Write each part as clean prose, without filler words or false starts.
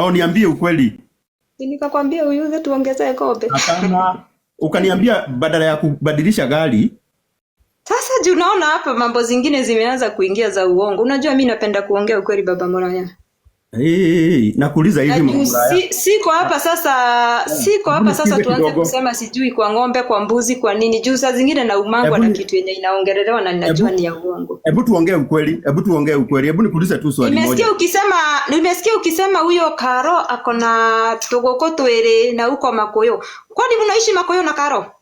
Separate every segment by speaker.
Speaker 1: Au niambie ukweli.
Speaker 2: Nikakwambia uyuze tuongezee kobe.
Speaker 1: Hapana. Ukaniambia badala ya kubadilisha gari.
Speaker 2: Sasa juu unaona hapa mambo zingine zimeanza kuingia za uongo. Unajua mimi napenda kuongea ukweli baba Moraya.
Speaker 1: Nakuuliza hivi
Speaker 2: Moraya. Siko hapa sasa tuanze kusema sijui kwa ng'ombe, kwa mbuzi, kwa nini. Juu saa zingine na umangwa na kitu yenye inaongelelewa na ninajua ni ya uongo.
Speaker 1: Hebu tuongee ukweli. Hebu nikuulize tu swali moja.
Speaker 2: Nimesikia ukisema huyo Karo ako na tugoko twere na uko Makoyo. Kwani mnaishi Makoyo na Karo?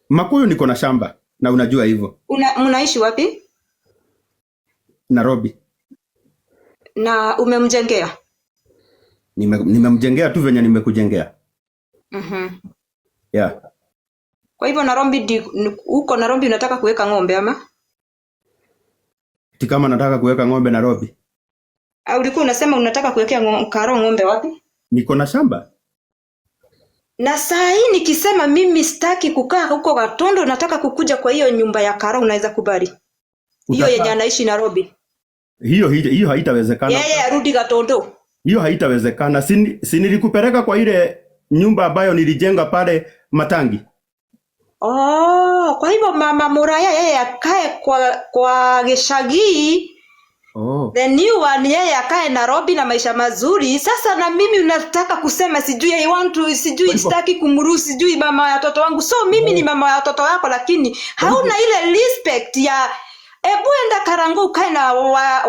Speaker 1: Makoyo niko na shamba na unajua hivyo.
Speaker 2: Mnaishi wapi?
Speaker 1: Nairobi.
Speaker 2: Na umemjengea?
Speaker 1: Nimemjengea tu venye nimekujengea. Yeah.
Speaker 2: Kwa hivyo Nairobi uko Nairobi unataka kuweka ng'ombe ama?
Speaker 1: Kama nataka kuweka ng'ombe Nairobi.
Speaker 2: Au ulikuwa unasema unataka kuwekea Karo ng'ombe wapi?
Speaker 1: Niko na shamba.
Speaker 2: Na saa hii nikisema mimi sitaki kukaa huko Gatondo, nataka kukuja kwa hiyo nyumba ya Karo, unaweza kubali? Hiyo yenye anaishi Nairobi.
Speaker 1: Hiyo haitawezekana.
Speaker 2: Yeye arudi Gatondo.
Speaker 1: Hiyo haitawezekana. Si nilikupeleka kwa ile nyumba ambayo nilijenga pale Matangi.
Speaker 2: Kwa hivyo mama Moraya yeye akae kwa Gishagi. The new one yeye akae Nairobi na maisha mazuri. Sasa na mimi unataka kusema sijui sitaki kumruhusu sijui mama ya watoto wangu. So mimi ni mama ya watoto wako, lakini hauna ile respect ya ebu enda Karangu ukae na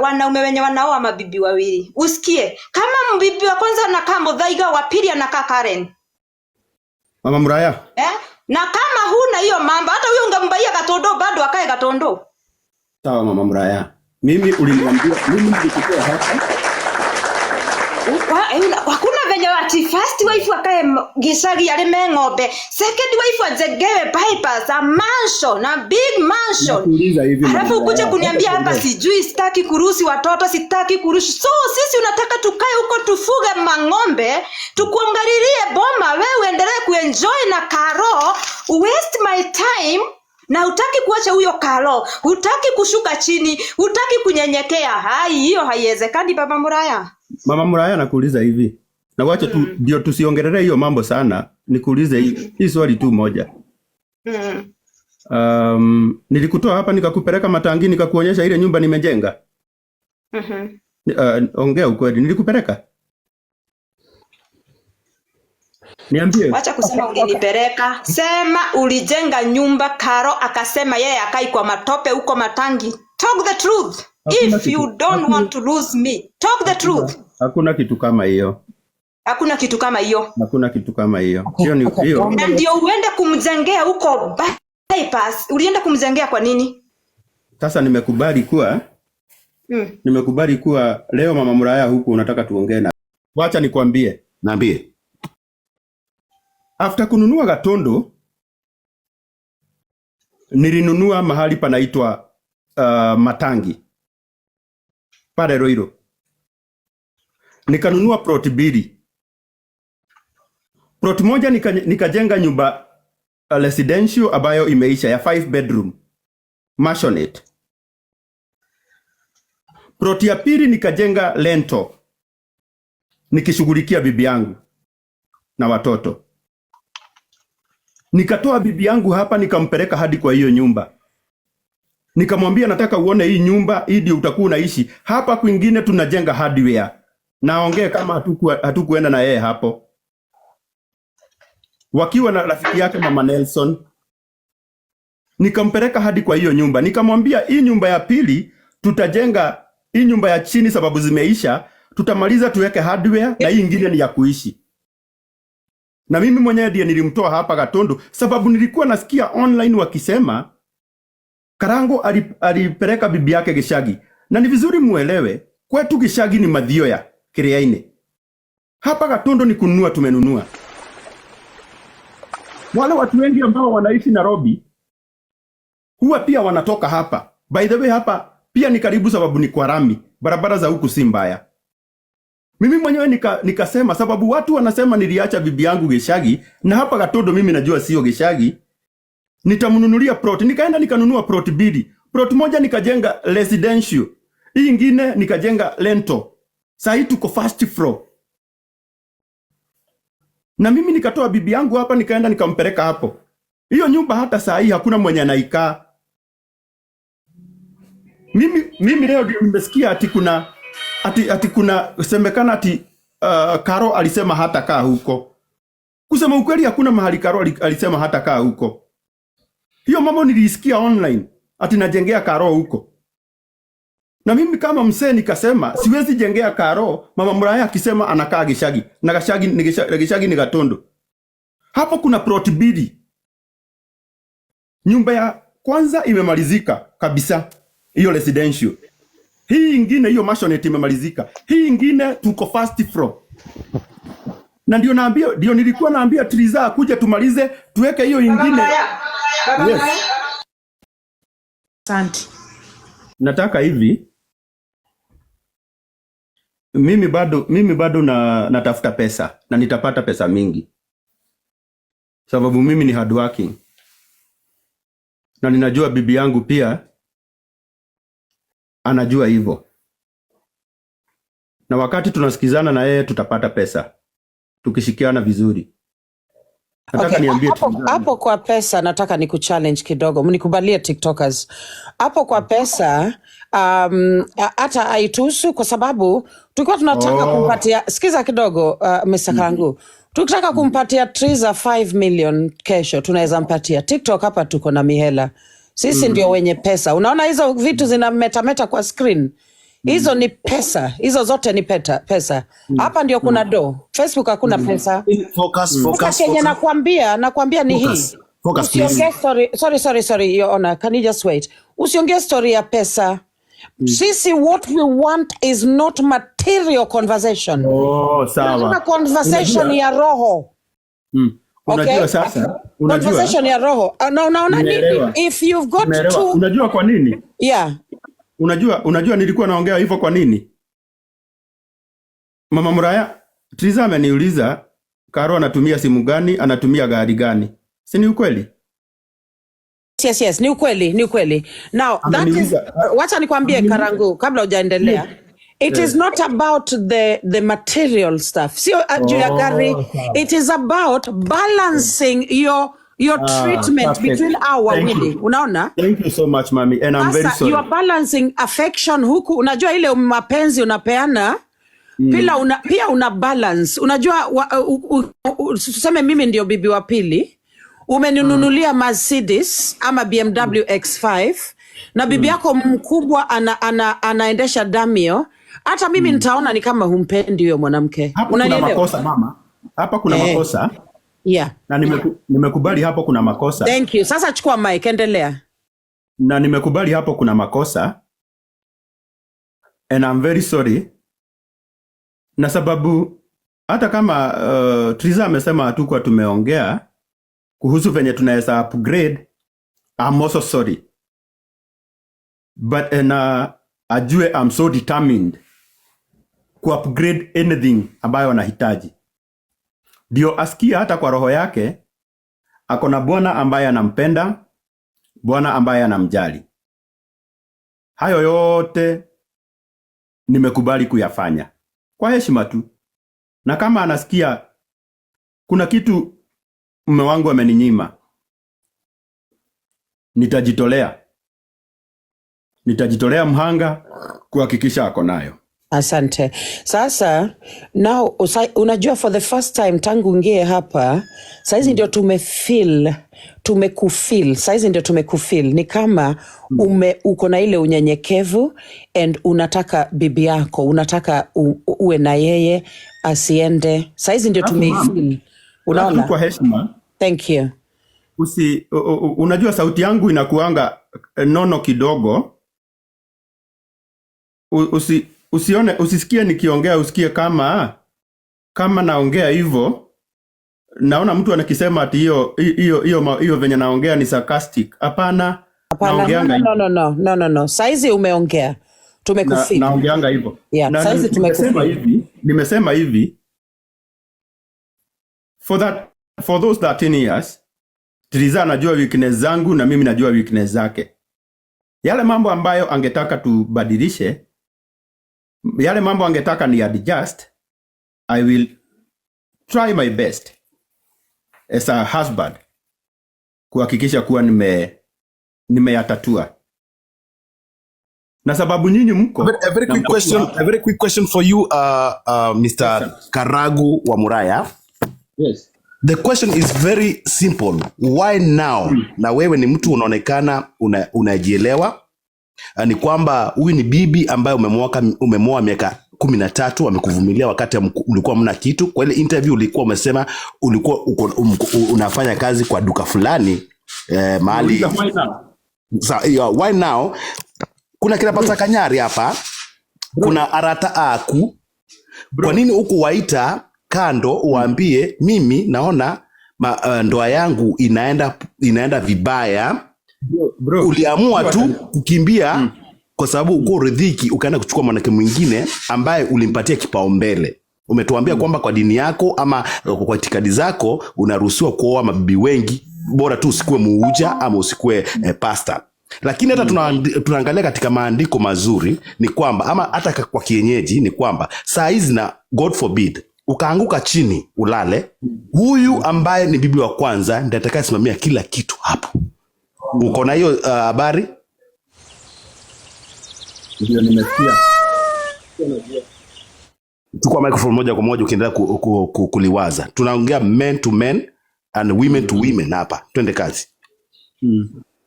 Speaker 2: wanaume wenye wanaoa mabibi wawili. Usikie kama mbibi wa kwanza anakaa Muthaiga, wa pili anakaa Karen.
Speaker 1: Mama Moraya.
Speaker 2: Na kama huna hiyo mambo, hata huyo ungembaia Gatondo bado akae Gatondo.
Speaker 1: Sawa Mama Moraya. Mimi uliniambia mimi nilikuwa hapa.
Speaker 2: Hakuna venye ati first wife akae Gishagi yale ng'ombe, second wife ajengewe bypass, a mansion, a big mansion. Halafu ukuje kuniambia hapa sijui sitaki kuruhusu watoto, sitaki kuruhusu. So sisi unataka tukae huko tufuge mang'ombe, tukuangalilie boma, wewe uendelee kuenjoy na Karo, waste my time. Na hutaki kuacha huyo Karo, hutaki kushuka chini, hutaki kunyenyekea. Hiyo haiwezekani baba Moraya.
Speaker 1: Mama Moraya, nakuuliza hivi. Na wacha tu ndio tusiongelee hiyo mambo sana. Nikuulize hii swali tu moja. Nilikutoa hapa nikakupeleka Matangi nikakuonyesha ile nyumba nimejenga. Ongea ukweli, nilikupeleka? Niambie.
Speaker 2: Wacha kusema ulinipeleka. Sema ulijenga nyumba Karo akasema yeye akai kwa matope huko Matangi. Talk the truth. If you don't want to lose me, talk the truth.
Speaker 1: Hakuna kitu kama hiyo.
Speaker 2: Hakuna kitu kama hiyo.
Speaker 1: Hakuna kitu kama hiyo. Hiyo ni hiyo.
Speaker 2: Na ndio uende kumjengea huko bypass. Ulienda kumjengea kwa nini?
Speaker 1: Sasa nimekubali kuwa leo Mama Moraya huku unataka tuongee na. Wacha nikwambie.
Speaker 3: Niambie.
Speaker 1: After kununua Gatondo nilinunua mahali panaitwa Matangi pale Roiro. Nikanunua plot mbili. Plot moja nikajenga nyumba residential ambayo imeisha ya 5 bedroom maisonette. Plot ya pili nikajenga lento nikishughulikia bibi yangu na watoto. Nikatoa bibi yangu hapa nikampeleka hadi kwa hiyo nyumba. Nikamwambia nataka uone hii nyumba, hii ndio utakuwa unaishi. Hapa kwingine tunajenga hardware. Naongee kama hatukuenda na yeye hapo. Wakiwa na rafiki yake Mama Nelson. Nikampeleka hadi kwa hiyo nyumba. Nikamwambia hii nyumba ya pili tutajenga, hii nyumba ya chini sababu zimeisha, tutamaliza tuweke hardware na hii nyingine ni ya kuishi. Na mimi mwenyewe ndiye nilimtoa hapa Gatondo sababu nilikuwa nasikia online wakisema Karango alipeleka bibi yake Gishagi. Na ni vizuri muelewe, kwetu Gishagi ni Mathioya, Kiriaini. Hapa Gatondo ni kununua tumenunua. Wale watu wengi ambao wanaishi Nairobi huwa pia wanatoka hapa. By the way hapa pia ni karibu sababu ni kwa rami. Barabara za huku si mbaya. Mimi mwenyewe nikasema sababu watu wanasema niliacha bibi yangu Gishagi na hapa Gatondo mimi najua sio Gishagi. Nitamnunulia plot. Nikaenda nikanunua plot mbili. Plot moja nikajenga residential. Hii nyingine nikajenga lento. Sasa tuko first floor. Na mimi nikatoa bibi yangu hapa nikaenda nikampeleka hapo. Hiyo nyumba hata saa hii hakuna mwenye anaikaa. Mimi leo ndio nimesikia ati kuna semekana ati Karo alisema hata kaa huko. Kusema ukweli hakuna mahali Karo alisema hata kaa huko. Hiyo mambo nilisikia online ati najengea Karo huko. Na mimi kama msee nikasema siwezi jengea Karo mama Muraya akisema anakaa Gishagi. Na Gishagi ni Gatondo. Hapo kuna plot bidi. Nyumba ya kwanza imemalizika kabisa. Hiyo residential. Hii ingine hiyo maisonette imemalizika. Hii ingine tuko first floor. Na ndio nilikuwa naambia Triza kuja tumalize tuweke hiyo ingine. Yes.
Speaker 3: Asante.
Speaker 1: Nataka hivi. Mimi bado natafuta pesa na nitapata pesa mingi. Sababu mimi ni hardworking. Na ninajua bibi yangu pia anajua hivyo. Na wakati tunasikizana na yeye tutapata pesa. Tukishikiana vizuri. Nataka niambie
Speaker 3: hapo kwa pesa nataka nikuchallenge kidogo. Mnikubalie TikTokers. Hapo kwa pesa hata haituhusu kwa sababu tulikuwa tunataka kumpatia, sikiza kidogo Mr. Karangu. Tukitaka kumpatia Triza 5 million kesho tunaweza mpatia. TikTok hapa tuko na mihela. Sisi ndio wenye pesa. Unaona hizo vitu zina meta kwa screen. Hizo ni pesa. Hizo zote ni pesa. Hapa ndio kuna do. Facebook hakuna pesa. Focus. Kenya nakwambia ni hii. Usiongee sorry your honor. Can you just wait? Usiongee story ya pesa. Sisi what we want is not material conversation.
Speaker 1: Sawa.
Speaker 3: Tuna conversation ya roho.
Speaker 1: Unajua sasa?
Speaker 3: Conversation ya roho. Na unaona nini? If you've got to...
Speaker 1: Unajua kwa nini?
Speaker 3: Yeah.
Speaker 1: Unajua nilikuwa naongea hivyo kwa nini? Mama Muraya, Triza ameniuliza Karo anatumia simu gani, anatumia gari gani. Si ni ukweli?
Speaker 3: Yes, ni ukweli. Now, that is, wacha nikwambie Karangu, kabla hujaendelea. It is not about the material stuff. Sio juu ya gari. It is about balancing your treatment
Speaker 1: perfect.
Speaker 3: between our wawili. Unaona?
Speaker 1: Thank you so much, Mami. And I'm very sorry.
Speaker 3: You are balancing affection huku. Unajua ile mapenzi unapeana. Pia una balance. Unajua tuseme mimi ndio bibi wa pili. Umeninunulia Mercedes ama BMW X5 na bibi yako mkubwa anaendesha Damio. Hata mimi nitaona ni kama humpendi huyo mwanamke.
Speaker 1: Kuna makosa mama. Hapa kuna makosa.
Speaker 3: Yeah.
Speaker 1: Na nimekubali hapo kuna makosa.
Speaker 3: Thank you. Sasa chukua mic, endelea.
Speaker 1: Na nimekubali hapo kuna makosa. And I'm very sorry. Na sababu hata kama Triza amesema hatukuwa tumeongea kuhusu venye tunaweza upgrade, I'm also sorry. But ajue I'm so determined ku upgrade anything ambayo anahitaji. Ndio asikia hata kwa roho yake ako na bwana ambaye anampenda, bwana ambaye anamjali. Hayo yote nimekubali kuyafanya kwa heshima tu. Na kama anasikia kuna kitu mume wangu ameninyima, nitajitolea mhanga kuhakikisha ako nayo.
Speaker 3: Asante. Sasa now unajua for the first time tangu ngie hapa saizi ndio tumekufeel. Saizi ndio tumekufeel. Ni kama uko na ile unyenyekevu and unataka bibi yako, unataka uwe na yeye asiende. Saizi ndio tumefeel. Unaona?
Speaker 1: Kwa heshima.
Speaker 3: Thank you.
Speaker 1: Unajua sauti yangu inakuanga nono kidogo. Usisikie nikiongea usikie kama naongea hivyo. Naona mtu anakisema ati hiyo venye naongea ni sarcastic. Hapana. No. Saizi umeongea. Tumekufika. Naongeanga hivyo.
Speaker 3: Yeah, saizi tumekufika.
Speaker 1: Nimesema hivi. For those 13 years, Triza anajua weakness zangu na mimi najua weakness zake. Yale mambo ambayo angetaka tubadilishe, yale mambo angetaka ni adjust, I will try my best as a husband kuhakikisha kuwa nimeyatatua. Na sababu nyinyi mko
Speaker 4: a very quick question for you, Mr. Karagu wa Muraya.
Speaker 1: Yes.
Speaker 4: The question is very simple. Why now? Na wewe ni mtu unaonekana unajielewa. Ni kwamba huyu ni bibi ambaye umemoa miaka 13, amekuvumilia wakati ulikuwa mna kitu. Kwa ile interview ulikuwa umesema ulikuwa unafanya kazi kwa duka fulani mahali. Why now? Kuna kila pasa Kanyari hapa. Kuna Arata Aku. Kwa nini huku waita kando uambie mimi naona ndoa yangu inaenda vibaya? Bro. Uliamua tu kukimbia kwa sababu uko ridhiki ukaenda kuchukua mwanamke mwingine ambaye ulimpatia kipaumbele. Umetuambia kwamba kwa dini yako ama kwa itikadi zako unaruhusiwa kuoa mabibi wengi, bora tu usikue muuja ama usikue pastor. Lakini hata tunaangalia katika maandiko mazuri ni kwamba ama hata kwa kienyeji ni kwamba saa hizi na God forbid ukaanguka chini ulale, huyu ambaye ni bibi wa kwanza ndiye atakayesimamia kila kitu hapo. Uko na hiyo habari?
Speaker 1: Ndio nimesikia.
Speaker 4: Chukua microphone moja kwa moja ukiendelea kuliwaza. Tunaongea men to men and women to women hapa. Twende kazi.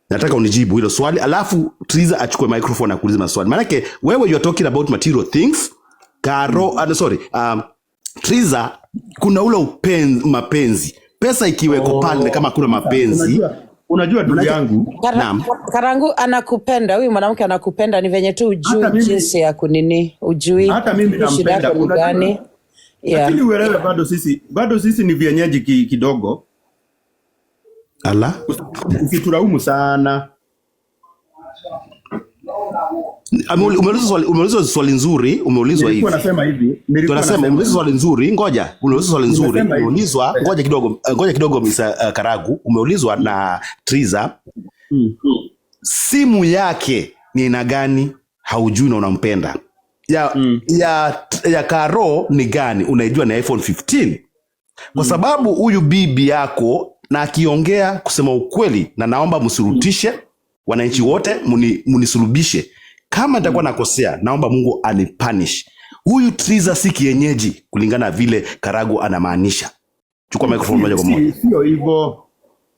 Speaker 4: Nataka unijibu hilo swali, alafu Triza achukue microphone na kuuliza maswali. Maanake wewe you are talking about material things. Triza, kuna ule mapenzi. Pesa ikiweko pale kama kuna mapenzi.
Speaker 1: Unajua ndugu yangu.
Speaker 3: Karangu anakupenda, huyu mwanamke anakupenda, ni venye tu ujui jinsi ya kunini, ujui.
Speaker 1: Hata mimi nampenda. Lakini uelewe bado sisi ni vienyeji kidogo.
Speaker 4: Ala.
Speaker 1: Usituraumu sana.
Speaker 4: Umeulizwa swali nzuri, umeulizwa hivi. Tunasema umeulizwa swali nzuri, ngoja. Umeulizwa swali nzuri, umeulizwa ngoja kidogo Mr. Karagu, umeulizwa na Triza. Simu yake ni aina gani? Haujui na unampenda. Ya Karo ni gani? Unaijua ni iPhone 15. Kwa sababu huyu bibi yako na akiongea kusema ukweli, na naomba msurutishe wananchi wote, munisulubishe. Kama nitakuwa nakosea, naomba Mungu anipunish. Huyu Triza si kienyeji kulingana vile Karagu anamaanisha. Chukua microphone moja kwa moja.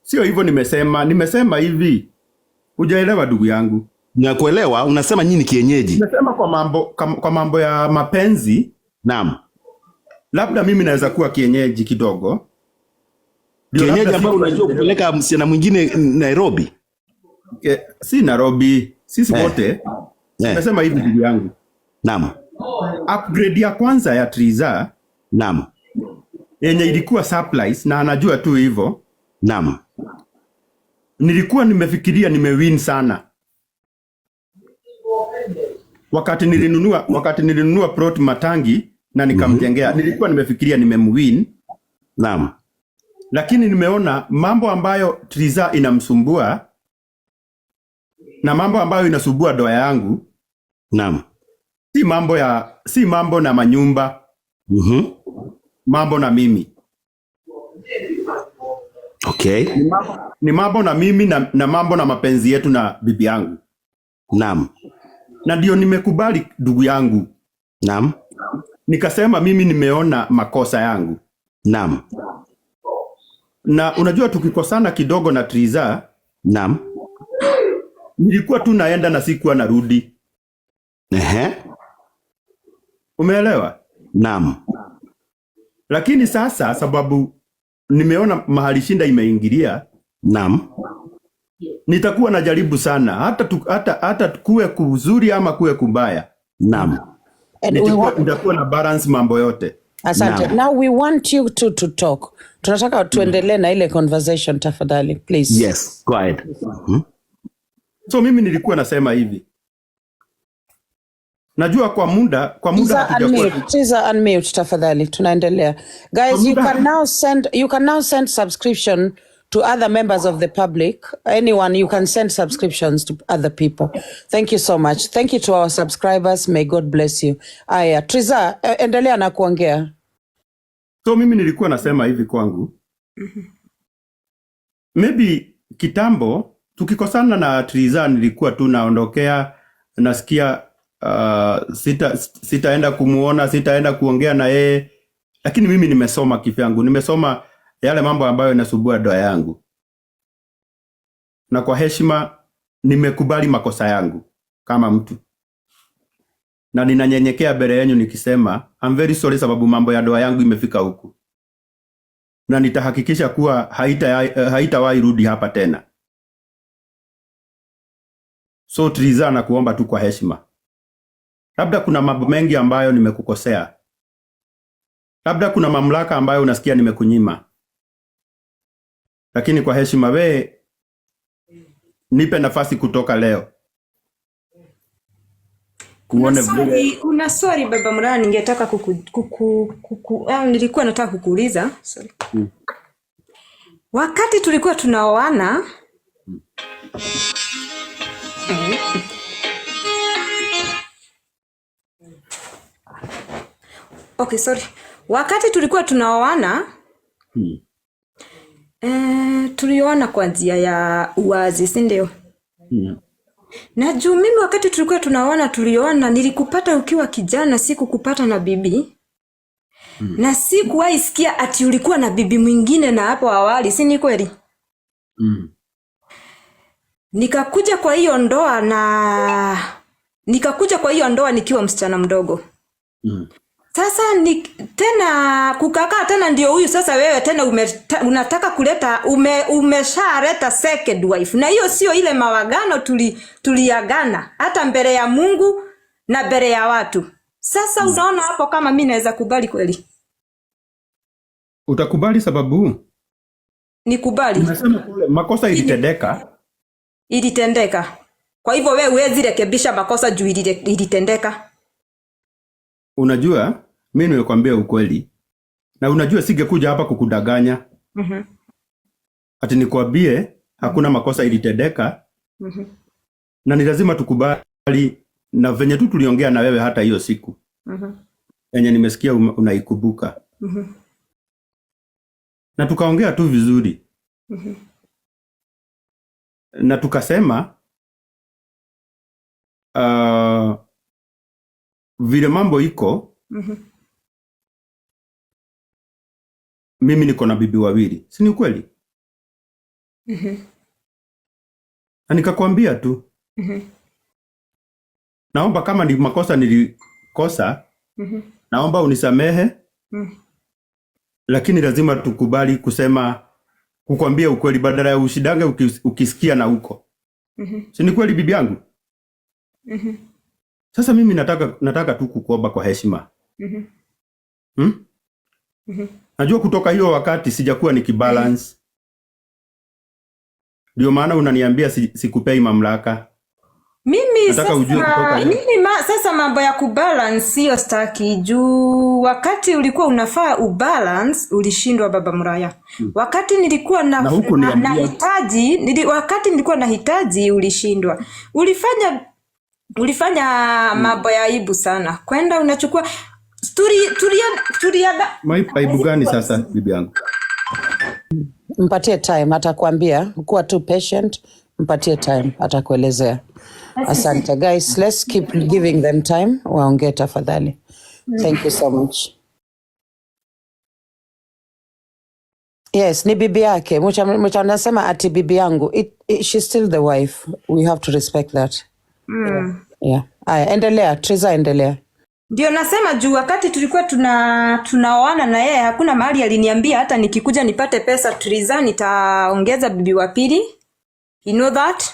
Speaker 1: Sio hivyo nimesema hivi. Hujaelewa ndugu yangu.
Speaker 4: Nakuelewa, unasema nyinyi kienyeji.
Speaker 1: Nimesema kwa mambo ya mapenzi.
Speaker 4: Naam.
Speaker 1: Labda mimi naweza kuwa kienyeji kidogo.
Speaker 4: Kienyeji ambao unajua kupeleka msichana mwingine Nairobi.
Speaker 1: Si Nairobi, sisi wote. Nasema hivi ndugu yangu.
Speaker 4: Naam.
Speaker 1: Upgrade ya kwanza ya Triza.
Speaker 4: Naam.
Speaker 1: Yenye ilikuwa surprise na anajua tu hivyo.
Speaker 4: Naam.
Speaker 1: Nilikuwa nimefikiria nimewin sana. Wakati nilinunua plot Matangi na nikamjengea, nilikuwa nimefikiria nimemwin.
Speaker 4: Naam.
Speaker 1: Lakini nimeona mambo ambayo Triza inamsumbua na mambo ambayo inasumbua ndoa yangu.
Speaker 4: Naam.
Speaker 1: Si mambo na manyumba. Mambo na mimi.
Speaker 4: Okay.
Speaker 1: Ni mambo na mimi na mambo na mapenzi yetu na bibi yangu.
Speaker 4: Naam.
Speaker 1: Na ndio nimekubali ndugu yangu.
Speaker 4: Naam.
Speaker 1: Nikasema mimi nimeona makosa yangu.
Speaker 4: Naam.
Speaker 1: Na unajua tukikosana kidogo na Triza.
Speaker 4: Naam.
Speaker 1: Nilikuwa tu naenda na sikuwa narudi. Umeelewa?
Speaker 4: Naam.
Speaker 1: Lakini sasa sababu nimeona mahali shinda imeingilia.
Speaker 4: Naam.
Speaker 1: Nitakuwa najaribu sana hata kuwe kuzuri ama kuwe kubaya.
Speaker 4: Naam.
Speaker 1: Nitakuwa na balance mambo yote.
Speaker 3: Asante. Now we want you to talk. Tunataka tuendelee na ile conversation tafadhali, please.
Speaker 4: Yes, go ahead.
Speaker 1: So mimi nilikuwa nasema hivi. Najua kwa muda
Speaker 3: Triza unmute tafadhali. Tunaendelea. Guys, you can now send subscription to other members of the public. Anyone, you can send subscriptions to other people. Thank you so much. Thank you to our subscribers. May God bless you. Aya, Triza, endelea na kuongea.
Speaker 1: So mimi nilikuwa nasema hivi kwangu. Maybe kitambo tukikosana na Triza nilikuwa tu naondokea, nasikia sitaenda kumuona, sitaenda kuongea na yeye. Lakini mimi nimesoma kivyangu, nimesoma yale mambo ambayo yanasumbua ndoa yangu. Na kwa heshima nimekubali makosa yangu kama mtu. Na ninanyenyekea mbele yenu nikisema I'm very sorry sababu mambo ya ndoa yangu imefika huku. Na nitahakikisha kuwa haitawahi rudi hapa tena. So Triza, na kuomba tu kwa heshima. Labda kuna mambo mengi ambayo nimekukosea. Labda kuna mamlaka ambayo unasikia nimekunyima. Lakini kwa heshima nipe nafasi kutoka leo.
Speaker 2: Kuna swali Baba Muraya ningetaka nilikuwa nataka kukuuliza. Sorry. Wakati tulikuwa tunaoana Okay, sorry. Wakati tulikuwa tunaoana tulioana kwa njia ya uwazi, si ndio? Na juu mimi wakati tulikuwa tulioana nilikupata ukiwa kijana, sikukupata na bibi. Na sikuwahi sikia ati ulikuwa na bibi mwingine na hapo awali, si ni kweli? Nikakuja kwa hiyo ndoa nikiwa msichana mdogo. Sasa tena kukakaa tena ndio huyu sasa wewe tena unataka kuleta umeshaleta second wife. Na hiyo sio ile mawagano tuliagana hata mbele ya Mungu na mbele ya watu. Sasa unaona hapo kama mimi naweza kubali kweli?
Speaker 1: Utakubali sababu?
Speaker 2: Nikubali.
Speaker 1: Unasema kule makosa
Speaker 2: ilitendeka. Kwa hivyo wewe huwezi rekebisha makosa juu ilitendeka.
Speaker 1: Unajua mimi nimekwambia ukweli. Na unajua singekuja hapa kukudanganya. Ati nikwambie hakuna makosa ilitendeka. Na ni lazima tukubali na venye tu tuliongea na wewe hata hiyo siku. Yenye nimesikia unaikumbuka. Na tukaongea tu vizuri. Na tukasema vile mambo iko mimi niko na bibi wawili, si ni ukweli? Na nikakwambia tu naomba kama ni makosa nilikosa naomba unisamehe. Lakini lazima tukubali kukwambia ukweli badala ya ushidange ukisikia na uko. Si ni kweli bibi yangu? Sasa mimi nataka tu kukuomba kwa heshima. Najua kutoka hiyo wakati sijakuwa nikibalance. Ndio maana unaniambia sikupei mamlaka.
Speaker 2: Mimi sasa mambo ya kubalance hiyo staki juu wakati ulikuwa unafaa ubalance ulishindwa Baba Muraya. Wakati nilikuwa wakati nilikuwa nahitaji ulishindwa. Ulifanya mambo ya aibu sana. Kwenda unachukua
Speaker 1: aibu gani sasa bibi yangu?
Speaker 3: Mpatie time, atakwambia. Kuwa tu patient, mpatie time, atakuelezea. Asante guys, let's keep giving them time. Waongee tafadhali. Thank you so much. Yes, ni bibi yake. Mcha anasema ati bibi yangu. She's still the wife. We have to respect that. Yeah. Aya, endelea. Triza, endelea.
Speaker 2: Ndio nasema juu wakati tulikuwa tunaoana na yeye hakuna mahali aliniambia hata nikikuja nipate pesa Triza nitaongeza bibi wa pili. You know that?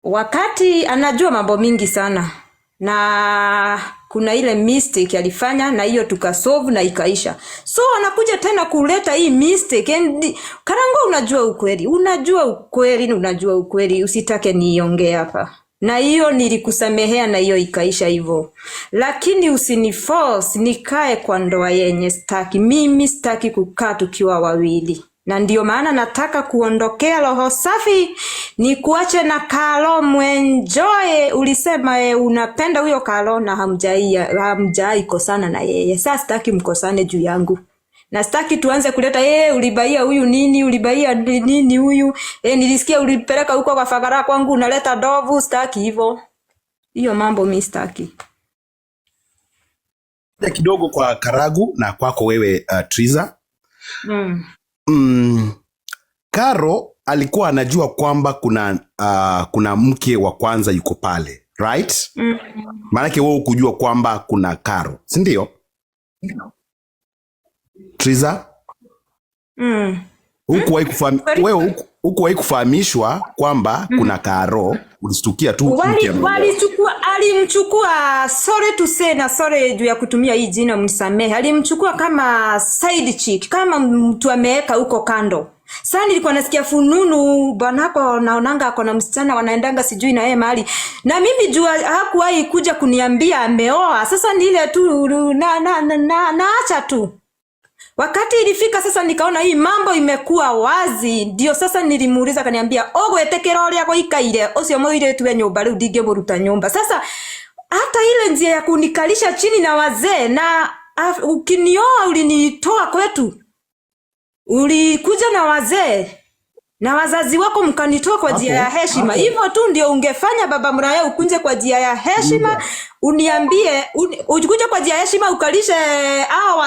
Speaker 2: Wakati anajua mambo mingi sana na kuna ile mistake alifanya na hiyo tukasolve na ikaisha. So anakuja tena kuleta hii mistake Karango unajua ukweli usitake niongee hapa. Na hiyo nilikusamehea na hiyo ikaisha hivyo. Lakini usiniforce nikae kwa ndoa yenye staki. Mimi staki kukaa tukiwa wawili. na ndio maana nataka kuondokea roho safi, ni kuache na Karo mwenjoy. Ulisema unapenda huyo Karo na hamjai kosana na yeye. Sasa sitaki mkosane juu yangu. Na sitaki tuanze kuleta ulibaia huyu nini, ulibaia nini huyu. Nilisikia ulipeleka huko kwa Fagara kwangu unaleta dovu, sitaki hivyo. Hiyo mambo mimi sitaki.
Speaker 4: Kidogo kwa Karagu na kwako wewe Triza. Karo alikuwa anajua kwamba kuna mke wa kwanza yuko pale, right? Maanake wewe ukujua kwamba kuna Karo, si ndio? Triza? Hukuwahi kufahamishwa kwamba kuna Karo, ulistukia tu
Speaker 2: alimchukua, sorry to say na sorry juu ya kutumia hii jina mnisamehe, alimchukua kama side chick, kama mtu ameweka huko kando. Sasa nilikuwa nasikia fununu bwanako naonanga ako na msichana wanaendanga sijui na yeye mahali. Na mimi jua hakuwahi kuja kuniambia ameoa. Sasa ni ile tu naacha tu. Wakati ilifika sasa nikaona hii mambo imekuwa wazi, ndio sasa nilimuuliza kaniambia ogwetekera uria go ikaire ucio moire tuwe nyumba riu ndingemuruta nyumba. Sasa hata ile njia ya kunikalisha chini na wazee, na ukinioa ulinitoa kwetu, ulikuja na wazee na wazazi wako mkanitoa kwa njia ya heshima. Hivyo tu ndio ungefanya baba Mraya, ukunje kwa njia ya heshima, uniambie ukuje kwa njia ya heshima ukalishe hao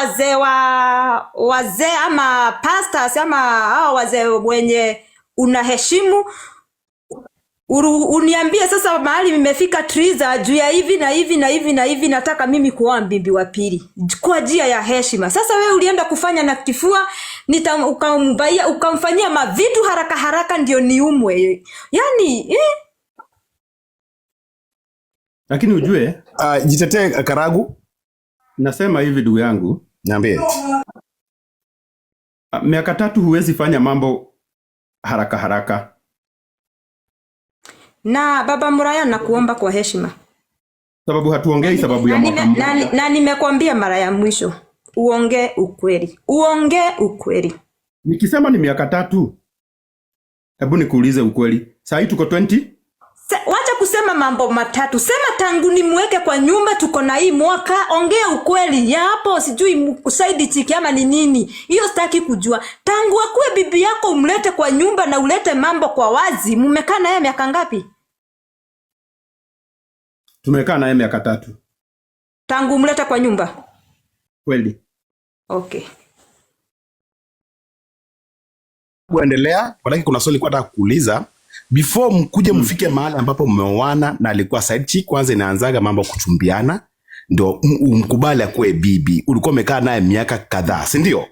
Speaker 2: wazee ama pastors ama hao wazee wenye unaheshimu. Uniambie sasa mahali nimefika Triza juu ya hivi na hivi na hivi na hivi, nataka mimi kuoa bibi wa pili kwa njia ya heshima. Sasa wewe ulienda kufanya na kifua, ukamfanyia mavitu haraka haraka ndio niumwe. Yani
Speaker 1: Lakini ujue
Speaker 4: jitetee Karagu.
Speaker 1: Nasema hivi ndugu yangu,
Speaker 4: niambie.
Speaker 1: Miaka 3 huwezi fanya mambo haraka haraka.
Speaker 2: Na baba Mraya nakuomba kwa heshima,
Speaker 1: sababu hatuongei sababu ya mwaka mmoja.
Speaker 2: Na nimekwambia mara ya mwisho uongee ukweli. Uongee ukweli.
Speaker 1: Nikisema ni miaka 3, hebu nikuulize ukweli. Sasa tuko 20?
Speaker 2: Wacha kusema mambo matatu. Sema tangu nimweke kwa nyumba tuko na hii mwaka, ongea ukweli. Ya hapo sijui side chick ama ni nini. Hiyo sitaki kujua. Tangu akue bibi yako umlete kwa nyumba na ulete mambo kwa wazi, mmekaa na yeye miaka ngapi?
Speaker 1: Tumekaa na yeye miaka 3.
Speaker 2: Tangu umlete kwa nyumba?
Speaker 1: Kweli.
Speaker 2: Okay.
Speaker 4: Kuendelea, walaki kuna swali kwa nataka kuuliza. Before mkuje mfike mahali ambapo mmeoana na alikuwa side chick, kwanza inaanzaga mambo kuchumbiana ndio mkubali akuwe bibi. Ulikuwa umekaa naye miaka kadhaa, si ndio?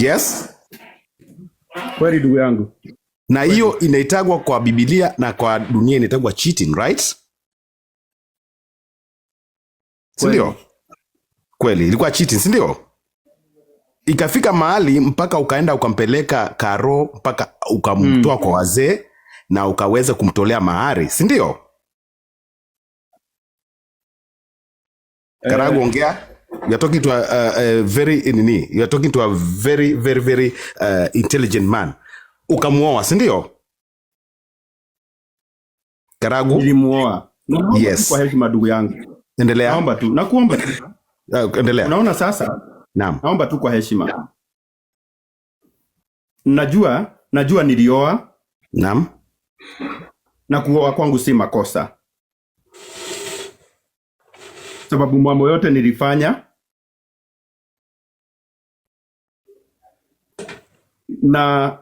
Speaker 4: Yes?
Speaker 1: Kweli ndugu yangu.
Speaker 4: Na hiyo inaitagwa kwa Biblia na kwa dunia inaitagwa cheating, right? Si ndio? Kweli, ilikuwa cheating, si ndio? Ikafika mahali mpaka ukaenda ukampeleka Karo mpaka ukamtoa kwa wazee na ukaweza kumtolea mahari, si ndio? Karagu, ongea. You're talking to a very intelligent man. Ukamuoa, si ndio? Karagu?
Speaker 1: Nilimuoa.
Speaker 4: Yes.
Speaker 1: Kwa heshima ndugu yangu.
Speaker 4: Endelea.
Speaker 1: Naomba tu. Nakuomba tu.
Speaker 4: Endelea.
Speaker 1: Unaona sasa?
Speaker 4: Naam.
Speaker 1: Naomba tu kwa heshima. Najua nilioa.
Speaker 4: Naam.
Speaker 1: Na kuoa kwangu si makosa. Sababu mambo yote nilifanya.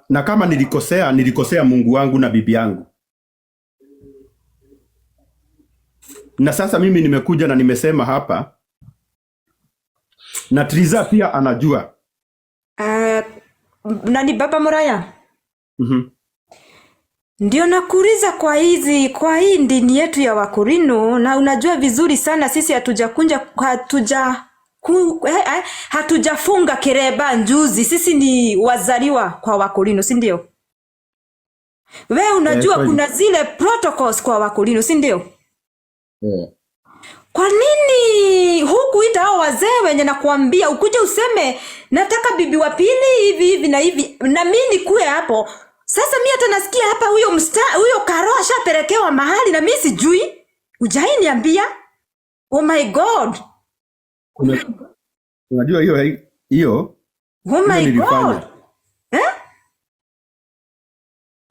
Speaker 1: Na kama nilikosea Mungu wangu na bibi yangu. Na sasa mimi nimekuja na nimesema hapa. Na Triza pia anajua.
Speaker 2: Nani baba Mraya? Ndio nakuuliza kwa hii dini yetu ya Wakorino, na unajua vizuri sana sisi hatujafunga kireba njuzi. Sisi ni wazaliwa kwa Wakorino, si ndio? Wewe unajua kuna zile protocols kwa Wakorino, si ndio? Kwa nini hukuita hao wazee wenye nakuambia ukuje useme nataka bibi wa pili hivi na hivi na mimi nikuwe hapo. Sasa mimi hata nasikia hapa huyo Karo ashapelekewa mahali na mimi sijui. Ujai niambia? Oh my God.
Speaker 1: Unajua hiyo
Speaker 2: Oh my God.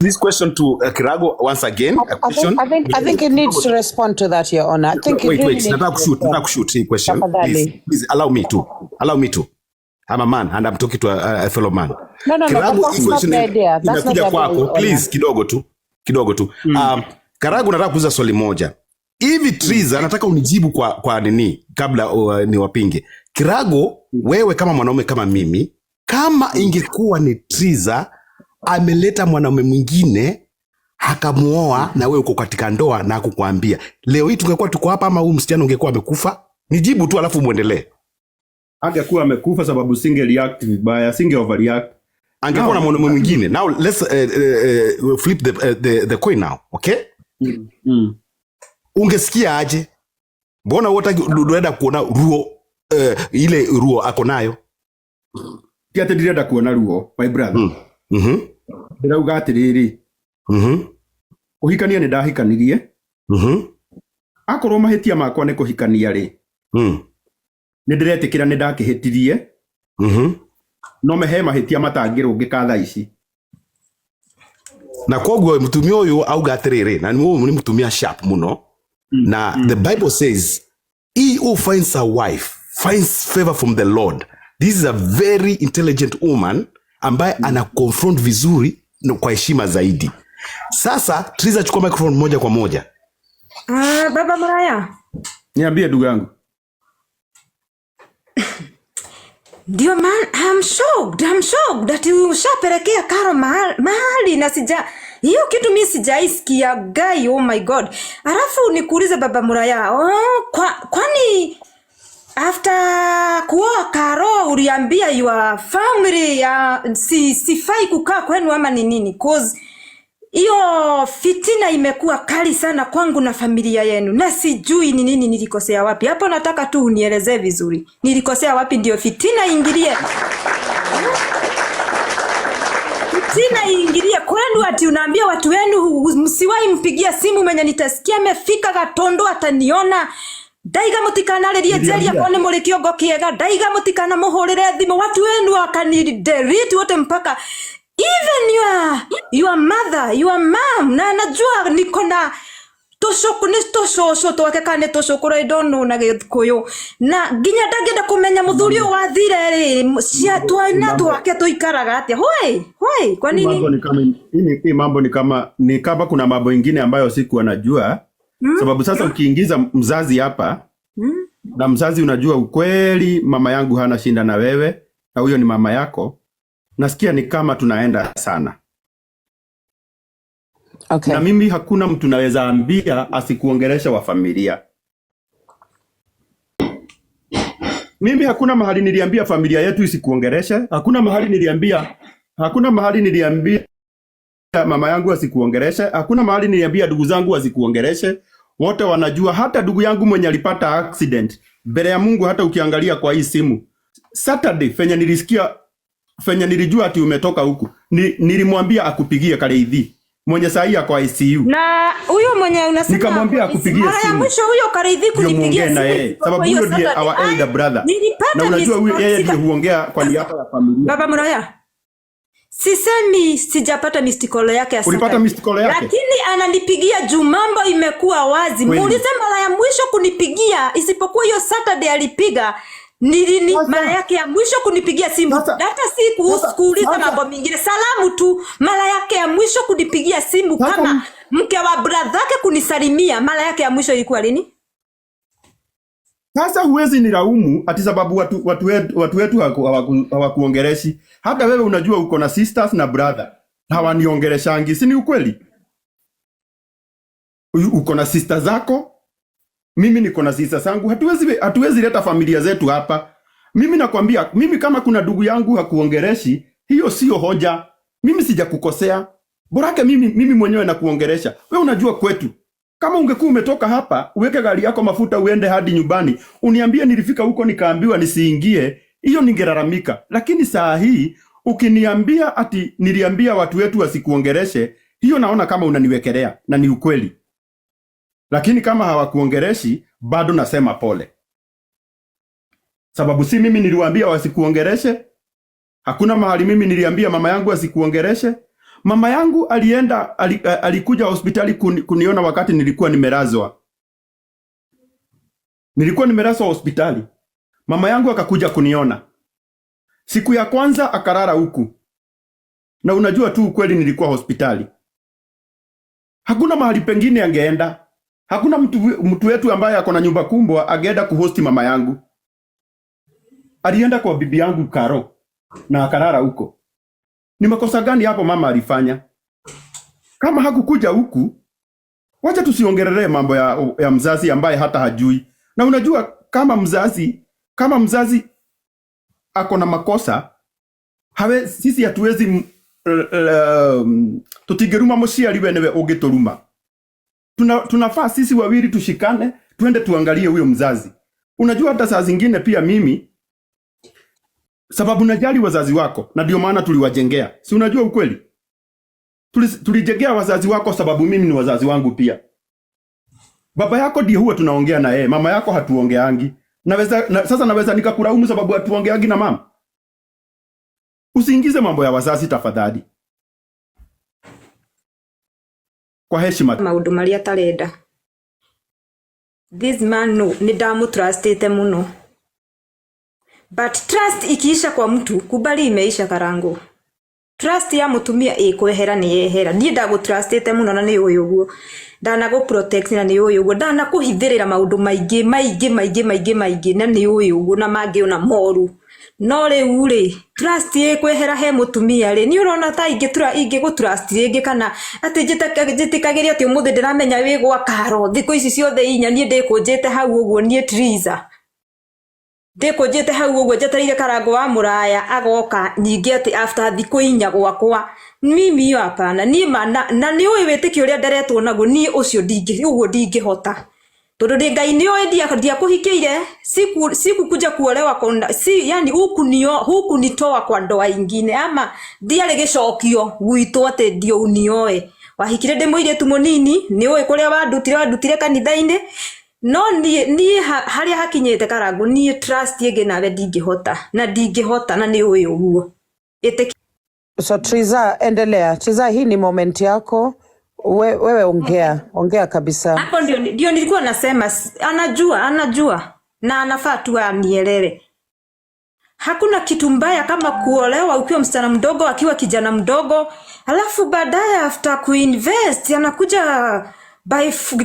Speaker 4: This question to Kirago once again. A question.
Speaker 3: I think it needs to respond to that, Your Honor. I think
Speaker 4: Wait.
Speaker 3: Nataka
Speaker 4: kushoot hii question. Please allow me to. I'm a man and I'm talking to a fellow man.
Speaker 3: No,
Speaker 4: Kirago,
Speaker 3: that's not the idea. That's not the idea.
Speaker 4: Kwako, please kidogo tu. Karago, nataka kuuliza swali moja. Hivi Triza, nataka unijibu kwa nini kabla niwapinge. Kirago, wewe kama mwanaume kama mimi, kama ingekuwa ni Triza ameleta mwanaume mwingine akamuoa na wewe uko katika ndoa na kukuambia, leo hii tungekuwa tuko hapa ama huyu msichana ungekuwa amekufa? Nijibu tu alafu muendelee.
Speaker 1: Angekuwa amekufa sababu singe react vibaya, singe overreact.
Speaker 4: Angekuwa na mwanaume mwingine. Now let's flip the coin now, okay? Ungesikia aje? Mbona wote unaenda kuona Ruo ile Ruo ako nayo?
Speaker 1: Kiate direnda kuona Ruo, my brother. Ndauga atiriri. Kuhikania ni ndahikanirie. Akorwo mahitia makwa ni kuhikania ri. Ni ndiretikira ni ndakihitirie. No mehe mahitia matangirungika thaa ici.
Speaker 4: Na koguo mutumia uyu auga atiriri, na ni mutumia sharp muno. Na the Bible says, he who finds a wife finds favor from the Lord. This is a very intelligent woman ambaye ana confront vizuri kwa heshima zaidi. Sasa Triza, chukua microphone moja kwa moja.
Speaker 2: Baba Maraya,
Speaker 1: niambie ndugu yangu.
Speaker 2: Ndio man, I'm shocked that you shapelekea Karo mahali na hiyo kitu mimi sijaisikia guy. Oh my God. Alafu nikuulize Baba Maraya, kwani after kuoa Karo uliambia your family sifai kukaa kwenu ama ni nini? Cause hiyo fitina imekuwa kali sana kwangu na familia yenu. Na sijui ni nini nilikosea wapi. Hapo nataka tu unielezee vizuri. Nilikosea wapi ndio fitina ingilie? Fitina ingilie kwenu ati unaambia watu wenu msiwahi mpigia simu mwenye nitasikia amefika Gatondo ataniona. Daiga mutikana leria jeria kone muri kiongo kiega. Daiga mutikana muhurire thimu watu wenu wakani delete wote mpaka even your mother, your mom. Na najua niko na tosho twake kane tosho kura idono na Gikuyu. Na ginya ndangenda kumenya muthuri wathire ri cia twana twake tuikaraga atia. Hoi, kwa nini?
Speaker 1: Mambo ni kama kuna mambo ingine ambayo siku anajua. Sababu sasa ukiingiza mzazi hapa na mzazi unajua ukweli mama yangu hana shinda na wewe na huyo ni mama yako, nasikia ni kama tunaenda sana.
Speaker 3: Okay.
Speaker 1: Na mimi hakuna mtu naweza ambia asikuongelesha wa familia. Mimi hakuna mahali niliambia familia yetu isikuongeleshe. Hakuna mahali niliambia mama yangu asikuongeleshe. Hakuna mahali niliambia ndugu zangu asikuongeleshe. Wote wanajua, hata ndugu yangu mwenye alipata accident mbele ya Mungu. Hata ukiangalia kwa hii simu Saturday fenya nilijua ati umetoka huku, nilimwambia akupigie Kareithi mwenye sahi kwa ICU.
Speaker 2: Na huyo mwenye unasema
Speaker 1: nikamwambia akupigie simu.
Speaker 2: Mara mwisho huyo Kareithi kunipigia simu
Speaker 1: sababu huyo ndiye our elder brother. Na unajua huyo yeye ndiye huongea kwa niaba ya familia.
Speaker 2: Baba Maraya, sisemi sijapata mistikolo yake asante.
Speaker 1: Ulipata mistikolo yake?
Speaker 2: Lakini ananipigia juu mambo imekuwa wazi. Muulize mara ya mwisho kunipigia, isipokuwa hiyo Saturday alipiga. Mara yake ya mwisho kunipigia simu. Data si kuuliza mambo mengine. Salamu tu. Mara yake ya mwisho kunipigia simu kama mke wa brother yake kunisalimia. Mara yake ya mwisho ilikuwa lini?
Speaker 1: Sasa huwezi nilaumu ati sababu watu wetu hawakuongereshi. Hata wewe unajua uko na sisters na brother. Hawaniongereshangi, si ni ukweli? Uko na sisters zako, mimi niko na sisters zangu. Hatuwezi leta familia zetu hapa. Mimi nakwambia, mimi kama kuna ndugu yangu hakuongereshi, hiyo sio hoja. Mimi sijakukosea. Borake mimi mwenyewe nakuongeresha. Wewe unajua kwetu Kama ungekuwa umetoka hapa, uweke gari yako mafuta uende hadi nyumbani, uniambie nilifika huko nikaambiwa nisiingie, hiyo ningelalamika. Lakini saa hii ukiniambia ati niliambia watu wetu wasikuongereshe, hiyo naona kama unaniwekelea na ni ukweli. Lakini kama hawakuongereshi, bado nasema pole. Sababu si mimi niliwaambia wasikuongereshe. Hakuna mahali mimi niliambia mama yangu asikuongereshe. Mama yangu alikuja hospitali kuniona wakati nilikuwa nimelazwa. Nilikuwa nimelazwa hospitali. Mama yangu akakuja kuniona. Siku ya kwanza akarara huku. Na unajua tu ukweli nilikuwa hospitali. Hakuna mahali pengine angeenda. Hakuna mtu wetu ambaye ako na nyumba kubwa angeenda kuhosti mama yangu. Alienda kwa bibi yangu Karo na akarara huko. Ni makosa gani hapo mama alifanya? Kama hakukuja huku, wacha tusiongerelee mambo ya mzazi ambaye hata hajui. Na unajua kama mzazi ako na makosa, sisi hatuwezi tutigeruma muciari we newe ungituruma. Tunafaa sisi wawili tushikane, tuende tuangalie huyo mzazi. Unajua hata saa zingine pia mimi, sababu najali wazazi wako, na ndio maana tuliwajengea. Si unajua ukweli? Tulijengea wazazi wako sababu mimi ni wazazi wangu pia. Baba yako ndiye huwa tunaongea na yeye, mama yako hatuongeangi. Sasa naweza nikakulaumu sababu hatuongeangi na mama? Usiingize mambo ya wazazi tafadhali. Kwa heshima.
Speaker 2: Maundu maria tarenda. This man no, ni damu trustete muno. But trust ikiisha kwa mtu, kubali imeisha Karangu. Trust ya mutumia ikwehera ni yehera. Ni ndago trustete muno na ni uyu guo. Ndana go protect na ni uyu guo. Ndana kuhithirira maundu maingĩ na ni uyu guo na mangi ona moru. No riu ri trust ikwehera he mutumia ri ni urona ta ingi go trust ringi kana ati njitikagiria ati umuthi ndiramenya wi gwa Karo thiko ici ciothe inya ni ndikunjite hau uguo ni Triza. Ndikunjite hau uguo njetereire Karangu wa Muraya agoka nyingi ati after thiko inya gwakwa mimi hapana ni na ni uyu witiki uria nderetwo naguo ni ucio ndingihota tondu ndi Ngai ni oe dia kuhikiire siku kuja kuolewa konda yani huku nitoa kwa ndoa ingine ama ndiare gicokio gwitwo ati ndio unioe wahikire ndi muiretu munini ni uyu kuria wadutire kanitha-ini no ni haria hakinyete Karangu ni trust yege nawe ndingihota na ni uyu guo
Speaker 3: So Triza, endelea. Triza, hii ni moment yako. Wewe ongea kabisa.
Speaker 2: Hapo ndio nilikuwa nasema anajua na anafaa tu anielele. Hakuna kitu mbaya kama kuolewa ukiwa msichana mdogo akiwa kijana mdogo, alafu baadaye after kuinvest anakuja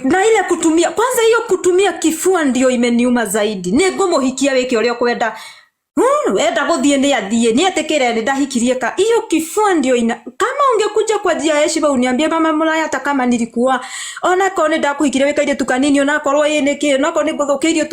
Speaker 2: na ile kutumia kwanza hiyo kutumia kifua ndio imeniuma zaidi. Ni ngomo hikia weke uria kwenda. Enda guthie ni athie ni atekere ni ndahikirie ka hiyo kifua ndio kama ungekuja kwa njia ya heshima uniambie mama Muraya hata kama nilikuwa ona kone ndakuhikirie wekaire tukanini ona korwo yene ki ona kone nguthukirio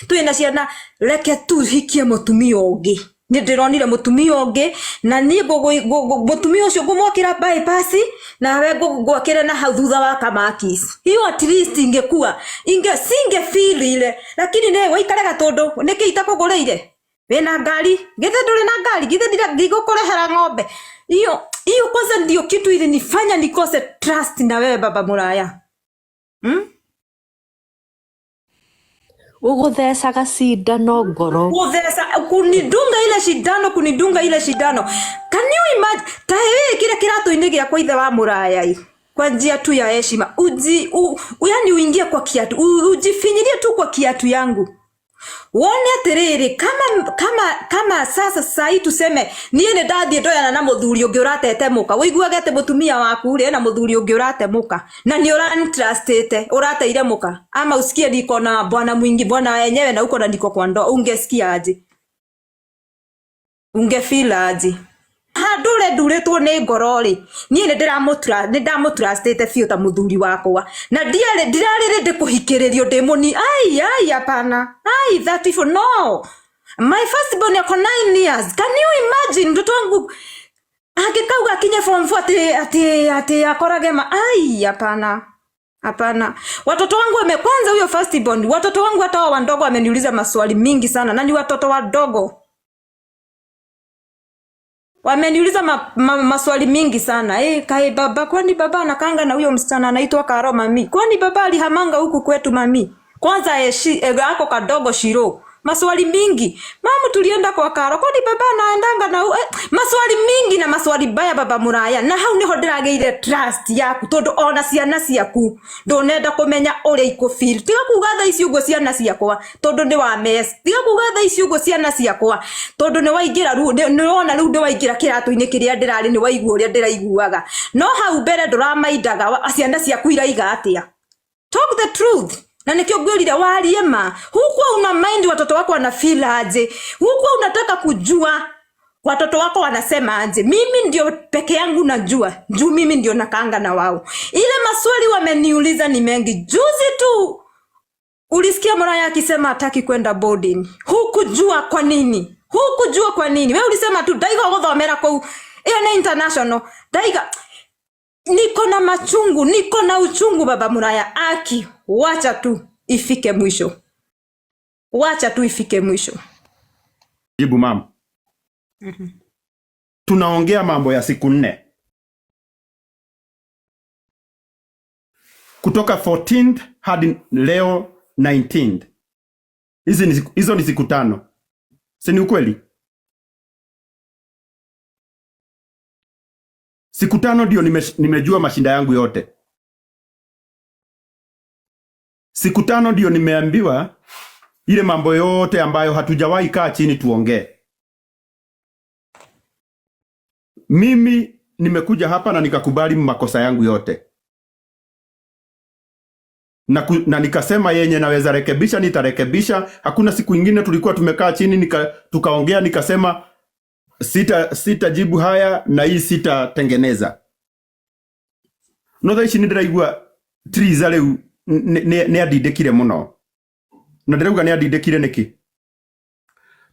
Speaker 2: twina ciana reke tu hikie mutumia ungi ni ndironire mutumia ungi na ni mutumia ucio ngumwakira bypass na we ngwakira na hau thutha wa Kamakis hiyo at least ingekuwa singe feel ile lakini ne waikaraga tondu niki itakugureire wena ngari githe nduri na ngari githe ndigũkũrehera ng'ombe hiyo kwanza ndio kitu ile nifanya nikose trust na wewe baba Muraya
Speaker 5: uguthecaga cindano ngoro
Speaker 2: kunidunga ile shindano can you imagine tawe kile kirato-ini giakwa ithe wa Muraya kwa njia tu ya heshima yani uingie kwa kiatu ujifinyirie tu kwa kiatu yangu wone atiriri kama sasa hii tuseme niye ndathie ndoyana na muthuri ungi uratete muka wiguage ate mutumia waku ri na muthuri ungi urate muka na ni urantrustete urateire muka ama usikie niko na bwana mwingi bwana wenyewe na uko na niko kwa ndo ungesikia aje ungefeel aje nduretwo ni ngorori niye ni ndamutrustete fiu ta muthuri wakwa na ndirarire ndikuhikiririo ndimuni ai hapana 34 no my first born yako 9 years can you imagine mtoto wangu akikauga kinye form 4 ati akorage hapana Hapana. Watoto wangu kwanza huyo first born. Watoto wangu hata wadogo wameniuliza maswali mingi sana. Na ni watoto wadogo. Wameniuliza maswali mingi sana. Kai baba, kwani baba anakanga na huyo msichana anaitwa Karo mami? Kwani baba alihamanga huku kwetu mami? Kwanza ako kadogo Shiro. Maswali mingi. Mama tulienda kwa Karo. Kwani baba anaendanga na maswali mingi na maswali baya baba Muraya. Na hau niho ndirageire trust yaku tondu ona ciana ciaku ndonenda kumenya uria iko feel. Tiga kuga tha ici ugo ciana ciakwa tondu ni wa mess. Tiga kuga tha ici ugo ciana ciakwa tondu ni waingira ni wona riu ndiwaingira kiratu-ini kiria ndirari ni waigua uria ndiraiguaga. No hau mbere nduramaindaga ciana ciaku iraiga atia. Talk the truth. Na nikio gwelida walie ma. Hukuwa una mind watoto wako wana feel aje. Hukuwa unataka kujua watoto wako wanasema aje. Mimi ndio peke yangu najua. Juu mimi ndio nakaanga na wao. Ile maswali wameniuliza ni mengi. Juzi tu ulisikia Muraya akisema hataki kwenda boarding. Hukujua kwa nini. Hukujua kwa nini. Wewe ulisema tu daiga guthomera kwa hiyo ni international. Daiga niko na machungu, niko na uchungu baba Muraya. Aki, wacha tu ifike mwisho. Wacha tu ifike mwisho.
Speaker 1: Jibu mama. Tunaongea mambo ya siku 4. Kutoka 14th hadi leo 19th. Hizo ni siku 5. Si ni ukweli? Siku 5 ndio nimejua mashinda yangu yote. Siku 5 ndio nimeambiwa ile mambo yote ambayo hatujawahi kaa chini tuongee. Mimi nimekuja hapa na nikakubali makosa yangu yote. Na nikasema yenye naweza rekebisha nitarekebisha. Hakuna siku ingine tulikuwa tumekaa chini tukaongea nikasema sitajibu haya na hii sitatengeneza. No tha ici ni ndiraigua Triza riu ni adindikire muno. Na ndirauga ni adindikire niki?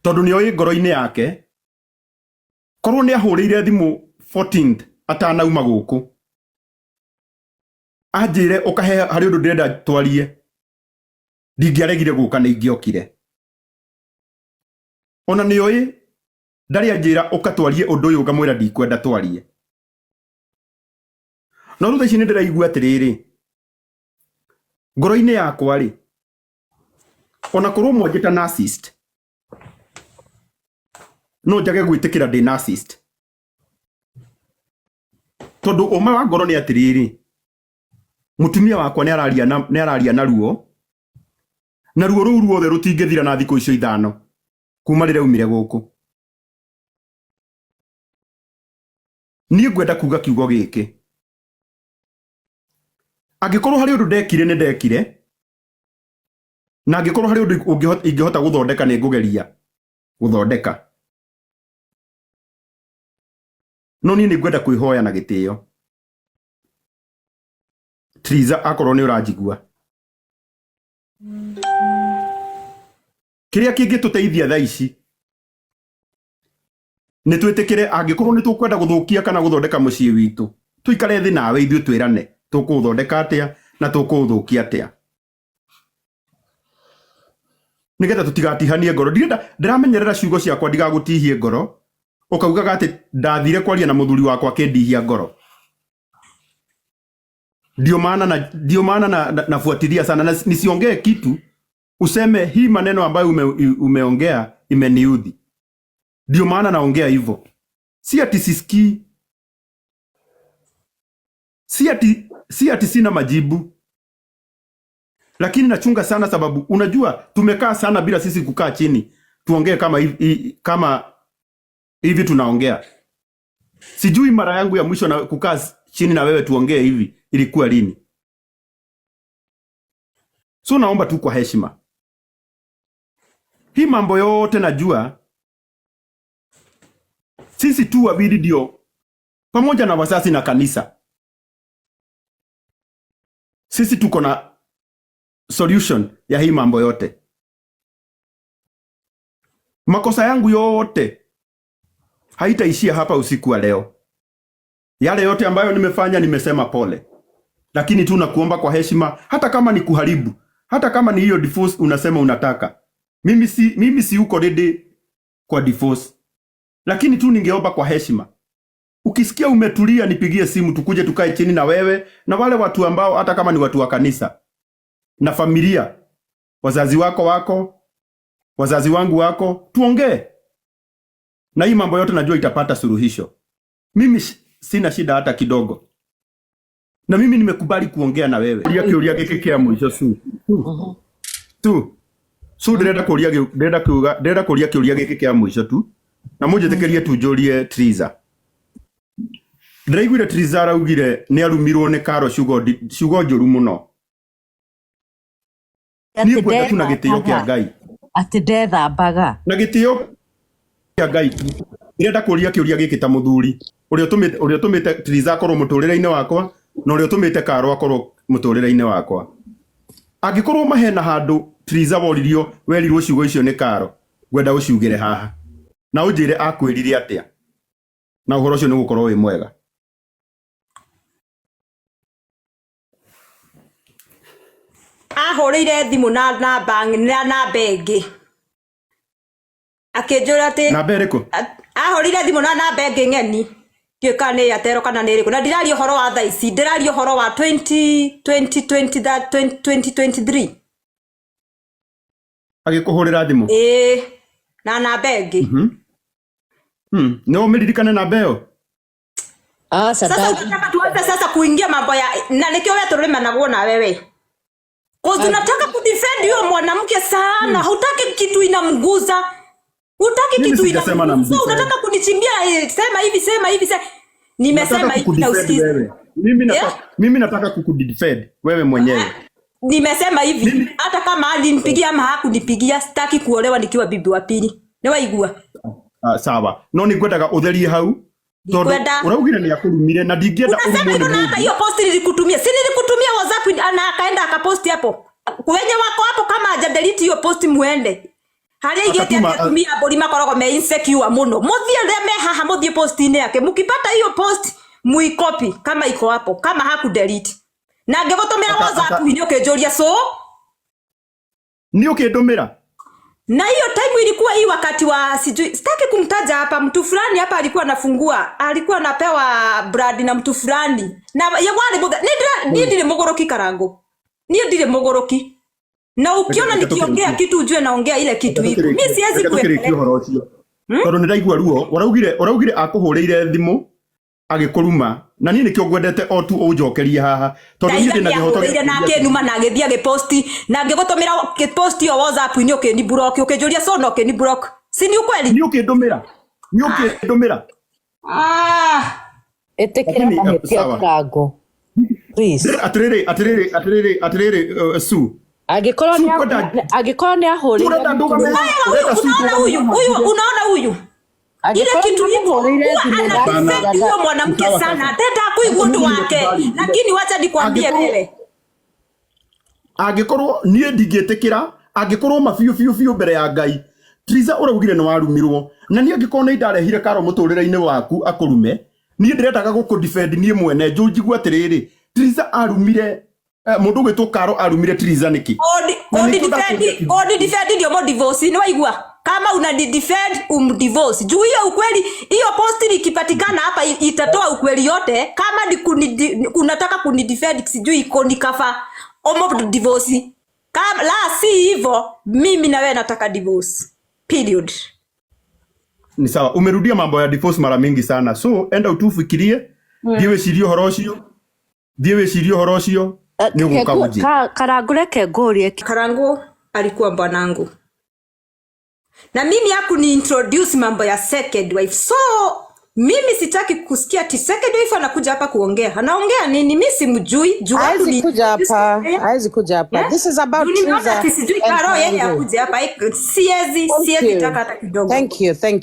Speaker 1: Tondu ni oi ngoro-ini yake korwo ni ahurire thimu 14th atanauma guku anjire ukahe hari undu ndirenda twarie ndingiaregire guka ni ingiokire. Ona ni oi ndari anjira ukatwarie undu uyu ngamwira ndikwenda twarie. No rutha ici ni ndiraigua atiriri ngoro-ini yakwa ri ona korwo mwanjita narcissist no njage gwitikira ndi narcissist tondu uma wa ngoro ni atiriri mutumia wakwa ni araria na ruo na ruo ruu ruothe rutingithira na thikũ icio 5 kuma rĩrĩa umire gũkũ. Niĩ ngwenda kuga kiugo gĩkĩ angĩkorwo harĩ ũndũ ndekire nĩ ndekire na angĩkorwo harĩ ũndũ ingĩhota gũthondeka nĩ ngũgeria gũthondeka. No niĩ nĩ ngwenda kwĩhoya na gĩtĩo. Triza akorwo nĩ ũranjigua kĩrĩa kĩngĩtũteithia thaa ici nĩ twĩtĩkĩre angĩkorwo nĩ tũkwenda gũthũkia kana gũthondeka mũciĩ witũ tuikare thĩ nawe ithuĩ twĩrane tũkũũthondeka atĩa na tũkũũthũkia atĩa nĩgetha tũtigatihanie ngoro. Ndĩramenyerera ciugo ciakwa ndigagũtihie ngoro ũkaugaga atĩ ndathire kwaria na mũthuri wakwa akĩndihia ngoro. Ndio maana nafuatilia sana na nisiongee kitu useme hii maneno ambayo umeongea imeniudhi. Ndio maana naongea hivyo. Si ati sisikii. Si ati sina majibu. Lakini nachunga sana sababu unajua tumekaa sana bila sisi kukaa chini tuongee kama hivi tunaongea. Sijui mara yangu ya mwisho na kukaa chini na wewe tuongee hivi ilikuwa lini. So naomba tu kwa heshima. Hii mambo yote najua sisi tu wawili ndio pamoja na wazazi na kanisa. Sisi tuko na solution ya hii mambo yote. Makosa yangu yote haitaishia hapa usiku wa leo. Yale yote ambayo nimefanya nimesema pole. lakini tu nakuomba kwa heshima, hata kama ni kuharibu, hata kama ni hiyo divorce unasema unataka, mimi si uko ready kwa divorce, lakini tu ningeomba kwa heshima, ukisikia umetulia, nipigie simu, tukuje tukae chini na wewe na wale watu ambao hata kama ni watu wa kanisa na familia, wazazi wako, wazazi wangu wako, tuongee. Na hii mambo yote najua itapata suluhisho. Mimi sina shida hata kidogo. Na mimi nimekubali kuongea na wewe. Kiuria giki kia mwisho su. Su ndĩrenda kũria kĩũria gĩkĩ kĩa mũico tu. Na mũnjĩtĩkĩrie tu njũrie Triza. Ndĩraiguire Triza araugire nĩ arumirwo nĩ Karo ciugo njũru mũno. Niĩ kwenda tu na gĩtĩo kĩa Ngai.
Speaker 5: Atĩ ndethambaga.
Speaker 1: Na gĩtĩo kĩa Ngai tu. Ndĩrenda kũria kĩũria gĩkĩ ta mũthuri. Ũrĩa ũtũmĩte Triza akorwo mũtũrĩre-inĩ wakwa, na ũrĩa ũtũmĩte Karo akorwo mũtũrĩre-inĩ wakwa. Angĩkorwo mahena handũ Triza werirwo ciugo icio nĩ Karo, ngwenda ũciugĩre haha. Na ũnjĩre akwĩrire atĩa. Na ũhoro ũcio nĩ gũkorwo wĩ mwega.
Speaker 2: Ahũrĩire thimũ na namba ĩngĩ. Akĩnjũra atĩ
Speaker 1: namba ĩrĩkũ?
Speaker 2: Ahũrĩire thimũ na namba ĩngĩ ng'eni. Ndiũĩ nĩ Airtel kana nĩ ĩrĩkũ. Na ndiraria ũhoro wa thaa ici, ndĩraria ũhoro wa 2023.
Speaker 1: Agĩkũhũrĩra thimũ?
Speaker 2: Na namba ĩngĩ.
Speaker 1: No ũmĩririkane namba ĩyo?
Speaker 2: Sasa tunataka tuanze sasa kuingia mambo ya na nikio wewe tulimanagwo na wewe. Kwa tunataka kudefend huyo mwanamke sana. Hutaki kitu inamguza. Hutaki kitu inamguza. Unataka kunichimbia sema hivi. Nimesema hivi na usikize.
Speaker 1: Mimi nataka kukudefend wewe mwenyewe.
Speaker 2: Nimesema hivi. Hata kama alinipigia ama hakunipigia, sitaki kuolewa nikiwa bibi wa pili. Ni waigua.
Speaker 1: Sawa. No ningwendaga utherie hau. Uraugire ni akurumire na ndingĩenda urumwo nĩ mũndũ.
Speaker 2: Hiyo post nilikutumia. Si nilikutumia WhatsApp na akaenda akaposti hapo. Wenye wako hapo kama haja delete hiyo post muende. Haria igete atumia bori makoragwo me insecure muno. Muthie me haha muthie post-inĩ yake. Mukipata hiyo post muicopy kama iko hapo, kama haku delete. Na ngĩgũtũmĩra WhatsApp ni ũkĩnjũria so.
Speaker 1: Ni ũkĩndũmĩra?
Speaker 2: Na hiyo time ilikuwa hii wakati wa sijui sitaki kumtaja hapa, mtu fulani hapa alikuwa anapewa brand na mtu fulani. Na yawali ndire mogoroki Karango. Ndire mogoroki. Na ukiona nikiongea kitu ujue naongea ile kitu iko. Mimi siwezi kueleza
Speaker 1: uhoro ucio. Tondũ nĩraigua ruo, ũraugire akũhũrĩire thimũ agĩkũruma. Na niĩ nĩkĩo ngwendete o tu ũnjokerie haha. Tondũ niĩ ndĩna kĩhoto
Speaker 2: na kĩnuma na gĩthia gĩposti na ngĩgũtũmĩra gĩposti o WhatsApp-inĩ ũkĩni block ũkĩnjũria so no ũkĩni block. Si ni ukweli? Ni
Speaker 1: ũkĩndũmĩra.
Speaker 5: Ĩtĩkĩra mahĩtia Karango. Please.
Speaker 1: Atiriri Su.
Speaker 5: Angĩkorwo nĩ ahũrĩire.
Speaker 2: Unaona huyu? Ile kitu iko huyo mwanamke sana. Teta kuigua ndu wake. Lakini wacha nikwambie wewe.
Speaker 1: Angĩkorwo niĩ ndingĩtĩkĩra, angĩkorwo mabiũ mbere ya Ngai. Triza ũraugire nĩ warumirwo. Na niĩ angĩkorwo nĩ ndarehire Karo mũtũrĩre-inĩ waku akũrume, niĩ ndĩrendaga gũkũdefend niĩ mwene njũnjigua atĩrĩrĩ. Triza arumire mũndũ gwĩtwo Karo arumire Triza nĩkĩ?
Speaker 2: Defend ndio mo divorce ni waigua. Kama una defend divorce. Juu hiyo ukweli, hiyo post ikipatikana hapa itatoa ukweli yote. Kama unataka kunidefend sijui iko nikafa omo divorce. Kama la si hivyo, mimi na wewe nataka divorce. Period.
Speaker 1: Ni sawa, umerudia mambo ya divorce mara mingi sana. So enda utufikirie, ndiwe cirio horo ucio. Ni ugukauje.
Speaker 5: Karango reke ngorie.
Speaker 2: Karango alikuwa bwanangu. Na mimi haku ni introduce mambo ya second wife. So mimi sitaki kusikia ati second wife anakuja hapa kuongea. Anaongea nini? Mimi simjui.
Speaker 3: Haizi kuja hapa. This is about
Speaker 2: Triza. Sijui Karo yeye akuje hapa. Siezi taka hata kidogo.
Speaker 3: Thank you.